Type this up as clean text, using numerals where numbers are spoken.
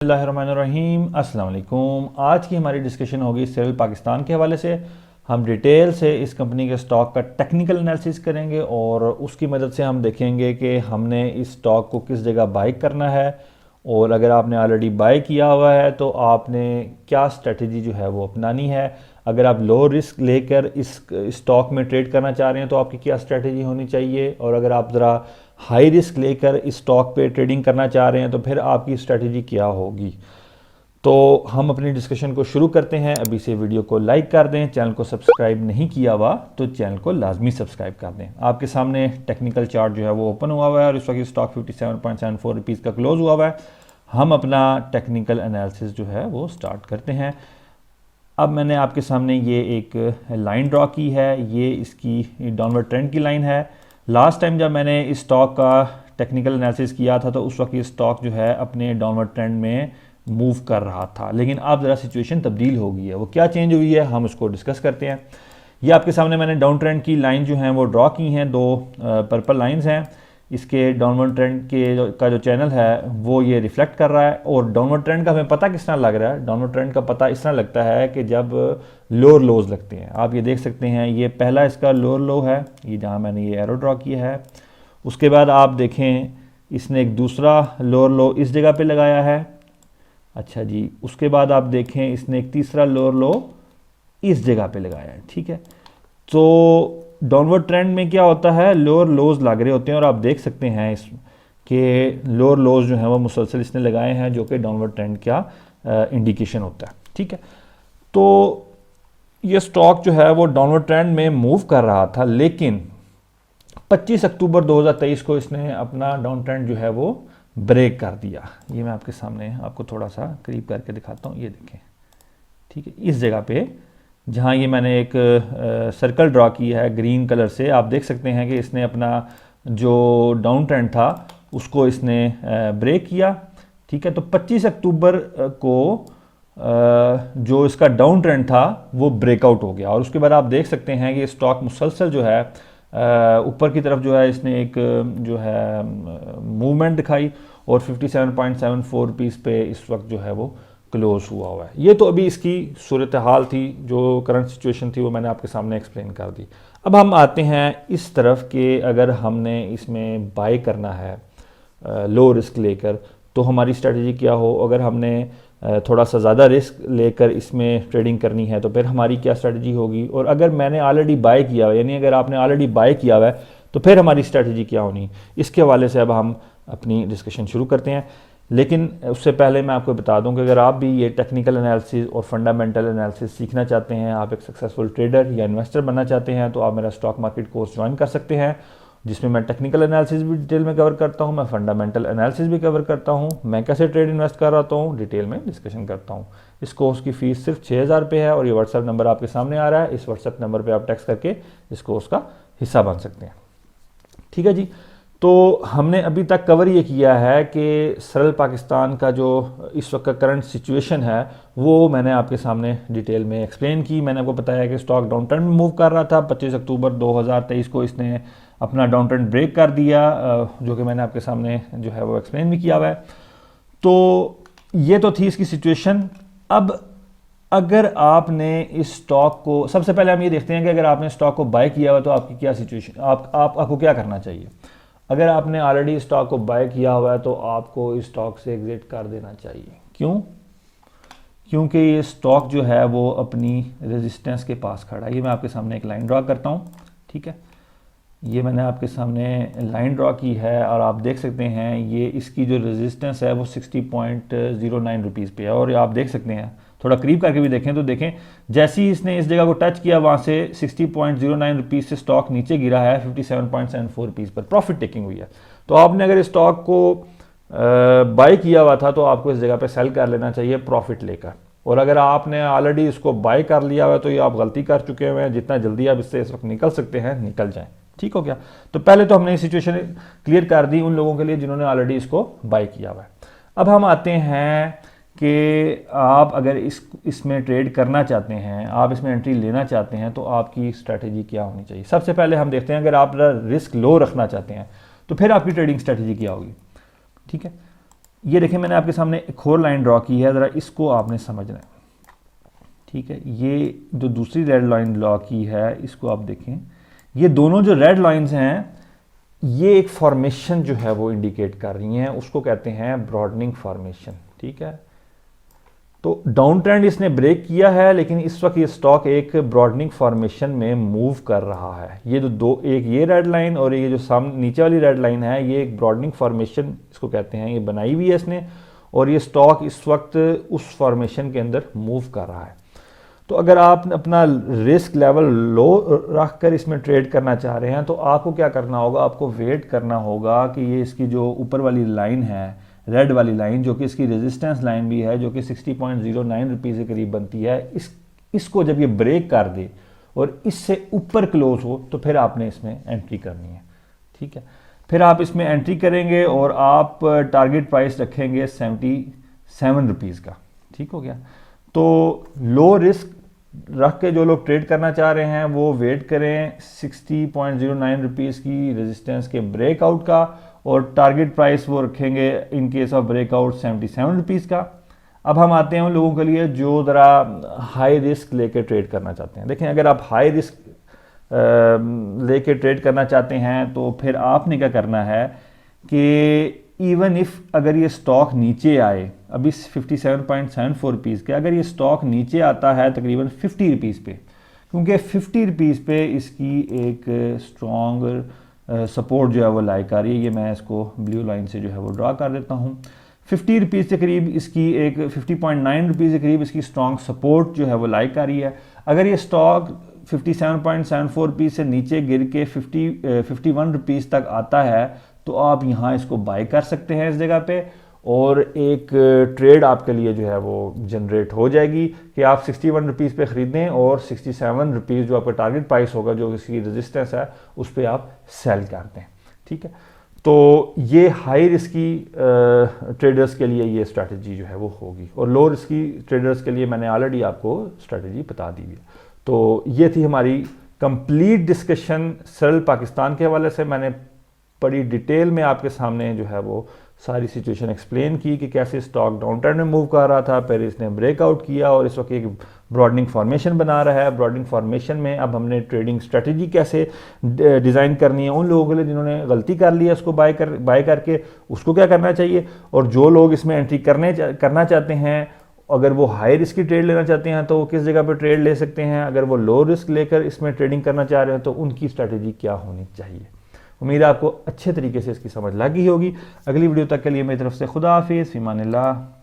बिस्मिल्लाहिर्रहमानिर्रहीम अस्सलाम वालेकुम। आज की हमारी डिस्कशन होगी सेरेल पाकिस्तान के हवाले से। हम डिटेल से इस कंपनी के स्टॉक का टेक्निकल एनालिसिस करेंगे और उसकी मदद से हम देखेंगे कि हमने इस स्टॉक को किस जगह बाई करना है, और अगर आपने ऑलरेडी बाई किया हुआ है तो आपने क्या स्ट्रेटजी जो है वो अपनानी है। अगर आप लो रिस्क लेकर इस स्टॉक में ट्रेड करना चाह रहे हैं तो आपकी क्या स्ट्रेटजी होनी चाहिए, और अगर आप ज़रा हाई रिस्क लेकर इस स्टॉक पे ट्रेडिंग करना चाह रहे हैं तो फिर आपकी स्ट्रेटजी क्या होगी। तो हम अपनी डिस्कशन को शुरू करते हैं। अभी से वीडियो को लाइक कर दें, चैनल को सब्सक्राइब नहीं किया हुआ तो चैनल को लाजमी सब्सक्राइब कर दें। आपके सामने टेक्निकल चार्ट जो है वो ओपन हुआ हुआ है और इस वक्त स्टॉक 57.74 रुपीज़ का क्लोज हुआ हुआ है। हम अपना टेक्निकल एनालिसिस जो है वो स्टार्ट करते हैं। अब मैंने आपके सामने ये एक लाइन ड्रॉ की है, ये इसकी डाउनवर्ड ट्रेंड की लाइन है। लास्ट टाइम जब मैंने इस स्टॉक का टेक्निकल एनालिसिस किया था तो उस वक्त ये स्टॉक जो है अपने डाउनवर्ड ट्रेंड में मूव कर रहा था, लेकिन अब ज़रा सिचुएशन तब्दील हो गई है। वो क्या चेंज हुई है हम उसको डिस्कस करते हैं। ये आपके सामने मैंने डाउन ट्रेंड की लाइन जो है वो ड्रॉ की हैं, दो पर्पल लाइंस हैं। इसके डाउनवर्ड ट्रेंड का जो चैनल है वो ये रिफ्लेक्ट कर रहा है, और डाउनवर्ड ट्रेंड का हमें पता किस तरह लग रहा है। डाउनवर्ड ट्रेंड का पता इस तरह लगता है कि जब लोअर लोज लगते हैं। आप ये देख सकते हैं, ये पहला इसका लोअर लो है, ये जहाँ मैंने ये एरो ड्रॉ किया है। उसके बाद आप देखें इसने एक दूसरा लोअर लो इस जगह पे लगाया है। अच्छा जी, उसके बाद आप देखें इसने एक तीसरा लोअर लो इस जगह पे लगाया है। ठीक है, तो डाउनवर्ड ट्रेंड में क्या होता है, लोअर लोज लग रहे होते हैं, और आप देख सकते हैं इस कि लोअर लोज जो है वो मुसलसल इसने लगाए हैं, जो कि डाउनवर्ड ट्रेंड का इंडिकेशन होता है। ठीक है, तो ये स्टॉक जो है वो डाउनवर्ड ट्रेंड में मूव कर रहा था, लेकिन 25 अक्टूबर 2023 को इसने अपना डाउन ट्रेंड जो है वो ब्रेक कर दिया। ये मैं आपके सामने आपको थोड़ा सा करीब करके दिखाता हूँ, ये देखें। ठीक है, इस जगह पे जहाँ ये मैंने एक सर्कल ड्रॉ किया है ग्रीन कलर से, आप देख सकते हैं कि इसने अपना जो डाउन ट्रेंड था उसको इसने ब्रेक किया। ठीक है, तो 25 अक्टूबर को जो इसका डाउन ट्रेंड था वो ब्रेकआउट हो गया, और उसके बाद आप देख सकते हैं कि स्टॉक मुसलसल जो है ऊपर की तरफ जो है इसने एक जो है मूवमेंट दिखाई, और 57.74 रुपीज़ पे इस वक्त जो है वो क्लोज हुआ है। ये तो अभी इसकी सूरत हाल थी, जो करंट सिचुएशन थी वो मैंने आपके सामने एक्सप्लेन कर दी। अब हम आते हैं इस तरफ कि अगर हमने इसमें बाय करना है लो रिस्क लेकर तो हमारी स्ट्रेटजी क्या हो। अगर हमने थोड़ा सा ज़्यादा रिस्क लेकर इसमें ट्रेडिंग करनी है तो फिर हमारी क्या स्ट्रेटजी होगी। और अगर मैंने ऑलरेडी बाय किया हुआ, यानी अगर आपने ऑलरेडी बाय किया हुआ है तो फिर हमारी स्ट्रेटजी क्या होनी, इसके हवाले से अब हम अपनी डिस्कशन शुरू करते हैं। लेकिन उससे पहले मैं आपको बता दूं कि अगर आप भी ये टेक्निकल एनालिसिस और फंडामेंटल एनालिसिस सीखना चाहते हैं, आप एक सक्सेसफुल ट्रेडर या इन्वेस्टर बनना चाहते हैं, तो आप मेरा स्टॉक मार्केट कोर्स ज्वाइन कर सकते हैं, जिसमें मैं टेक्निकल एनालिसिस भी डिटेल में कवर करता हूं, मैं फंडामेंटल एनालिसिस भी कवर करता हूं, मैं कैसे ट्रेड इन्वेस्ट कर रहा हूं डिटेल में डिस्कशन करता हूं। इस कोर्स की फ़ीस सिर्फ 6000 रुपये है, और ये व्हाट्सएप नंबर आपके सामने आ रहा है। इस व्हाट्सएप नंबर पर आप टेक्स्ट करके इस कोर्स का हिस्सा बन सकते हैं। ठीक है जी, तो हमने अभी तक कवर ये किया है कि सेरेल पाकिस्तान का जो इस वक्त का करंट सिचुएशन है वो मैंने आपके सामने डिटेल में एक्सप्लेन की। मैंने आपको बताया कि स्टॉक डाउन ट्रेंड में मूव कर रहा था। 25 अक्टूबर 2023 को इसने अपना डाउन ट्रेंड ब्रेक कर दिया, जो कि मैंने आपके सामने जो है वो एक्सप्लेन भी किया हुआ है। तो ये तो थी इसकी सिचुएशन। अब अगर आपने इस स्टॉक को, सबसे पहले हम ये देखते हैं कि अगर आपने स्टॉक को बाय किया हुआ तो आपकी क्या सिचुएशन, आपको क्या करना चाहिए। अगर आपने ऑलरेडी स्टॉक को बाय किया हुआ है तो आपको इस स्टॉक से एग्जिट कर देना चाहिए। क्यों? क्योंकि ये स्टॉक जो है वो अपनी रेजिस्टेंस के पास खड़ा है। ये मैं आपके सामने एक लाइन ड्रॉ करता हूँ। ठीक है, ये मैंने आपके सामने लाइन ड्रॉ की है, और आप देख सकते हैं ये इसकी जो रेजिस्टेंस है वो 60.09 रुपीज़ पे है। और आप देख सकते हैं, थोड़ा करीब करके भी देखें तो देखें, जैसे ही इसने इस जगह को टच किया वहाँ से 60.09 रुपीज़ से स्टॉक नीचे गिरा है 57.74 रुपीज़ पर, प्रॉफिट टेकिंग हुई है। तो आपने अगर स्टॉक को बाय किया हुआ था तो आपको इस जगह पे सेल कर लेना चाहिए प्रॉफिट लेकर। और अगर आपने ऑलरेडी इसको बाय कर लिया हुआ है तो ये आप गलती कर चुके हुए हैं। जितना जल्दी आप इससे इस वक्त निकल सकते हैं निकल जाएं। ठीक हो गया। तो पहले तो हमने ये सिचुएशन क्लियर कर दी उन लोगों के लिए जिन्होंने ऑलरेडी इसको बाय किया हुआ है। अब हम आते हैं कि आप अगर इसमें ट्रेड करना चाहते हैं, आप इसमें एंट्री लेना चाहते हैं, तो आपकी स्ट्रैटेजी क्या होनी चाहिए। सबसे पहले हम देखते हैं, अगर आप रिस्क लो रखना चाहते हैं तो फिर आपकी ट्रेडिंग स्ट्रैटेजी क्या होगी। ठीक है, ये देखें मैंने आपके सामने एक और लाइन ड्रॉ की है, ज़रा इसको आपने समझना है, ठीक है। ये जो दूसरी रेड लाइन ड्रॉ की है इसको आप देखें, ये दोनों जो रेड लाइंस हैं ये एक फॉर्मेशन जो है वो इंडिकेट कर रही हैं, उसको कहते हैं ब्रॉडनिंग फॉर्मेशन, ठीक है। तो डाउन ट्रेंड इसने ब्रेक किया है, लेकिन इस वक्त ये स्टॉक एक ब्रॉडनिंग फॉर्मेशन में मूव कर रहा है। ये जो दो, एक ये रेड लाइन और ये जो सामने नीचे वाली रेड लाइन है, ये एक ब्रॉडनिंग फॉर्मेशन इसको कहते हैं, ये बनाई हुई है इसने, और ये स्टॉक इस वक्त उस फॉर्मेशन के अंदर मूव कर रहा है। तो अगर आप अपना रिस्क लेवल लो रख कर इसमें ट्रेड करना चाह रहे हैं तो आपको क्या करना होगा, आपको वेट करना होगा कि ये इसकी जो ऊपर वाली लाइन है, रेड वाली लाइन, जो कि इसकी रेजिस्टेंस लाइन भी है, जो कि 60.09 रुपीज़ के करीब बनती है, इसको जब ये ब्रेक कर दे और इससे ऊपर क्लोज हो तो फिर आपने इसमें एंट्री करनी है, ठीक है। फिर आप इसमें एंट्री करेंगे और आप टारगेट प्राइस रखेंगे 77 रुपीज़ का, ठीक हो गया। तो लो रिस्क रख के जो लोग ट्रेड करना चाह रहे हैं वो वेट करें 60.09 रुपीज़ की रेजिस्टेंस के ब्रेकआउट का, और टारगेट प्राइस वो रखेंगे in case of breakout 77 rupees का। अब हम आते हैं उन लोगों के लिए जो ज़रा हाई रिस्क लेके ट्रेड करना चाहते हैं। देखें, अगर आप हाई रिस्क लेके ट्रेड करना चाहते हैं तो फिर आपने क्या करना है कि इवन इफ़ अगर ये स्टॉक नीचे आए, अभी 57.74 रुपीज़ के, अगर ये स्टॉक नीचे आता है तकरीबन 50 रुपीज़ पे, क्योंकि 50 रुपीज़ पे इसकी एक स्ट्रॉन्ग सपोर्ट जो है वो लाइक आ रही है, ये मैं इसको ब्लू लाइन से जो है वो ड्रा कर देता हूँ। 50 रुपीज़ के करीब इसकी एक 50.9 रुपीज़ के करीब इसकी स्ट्रॉन्ग सपोर्ट जो है वो लाइक आ रही है। अगर ये स्टॉक 57.74 रुपीज़ से नीचे गिर के 51 रुपीज़ तक आता है तो आप यहाँ इसको बाय कर सकते हैं इस जगह पे, और एक ट्रेड आपके लिए जो है वो जनरेट हो जाएगी कि आप 61 रुपीज़ पे ख़रीदें और 67 रुपीज़ जो आपका टारगेट प्राइस होगा, जो इसकी रेजिस्टेंस है, उस पर आप सेल कर दें, ठीक है। तो ये हाई रिस्की ट्रेडर्स के लिए ये स्ट्रैटेजी जो है वो होगी, और लो रिस्की ट्रेडर्स के लिए मैंने ऑलरेडी आपको स्ट्रैटेजी बता दी है। तो ये थी हमारी कंप्लीट डिस्कशन सरल पाकिस्तान के हवाले से। मैंने बड़ी डिटेल में आपके सामने जो है वो सारी सिचुएशन एक्सप्लेन की कि कैसे स्टॉक डाउन ट्रेंड में मूव कर रहा था, फिर इसने ब्रेकआउट किया और इस वक्त एक ब्रॉडनिंग फॉर्मेशन बना रहा है। ब्रॉडनिंग फॉर्मेशन में अब हमने ट्रेडिंग स्ट्रेटजी कैसे डिज़ाइन करनी है, उन लोगों के लिए जिन्होंने गलती कर ली है उसको बाय करके उसको क्या करना चाहिए, और जो लोग इसमें एंट्री करना चाहते हैं, अगर वो हाई रिस्क की ट्रेड लेना चाहते हैं तो वो किस जगह पर ट्रेड ले सकते हैं, अगर वो लो रिस्क लेकर इसमें ट्रेडिंग करना चाह रहे हैं तो उनकी स्ट्रैटेजी क्या होनी चाहिए। उम्मीद है आपको अच्छे तरीके से इसकी समझ लगी होगी। अगली वीडियो तक के लिए मेरी तरफ से खुदा हाफिज़, फ़ी अमानिल्लाह।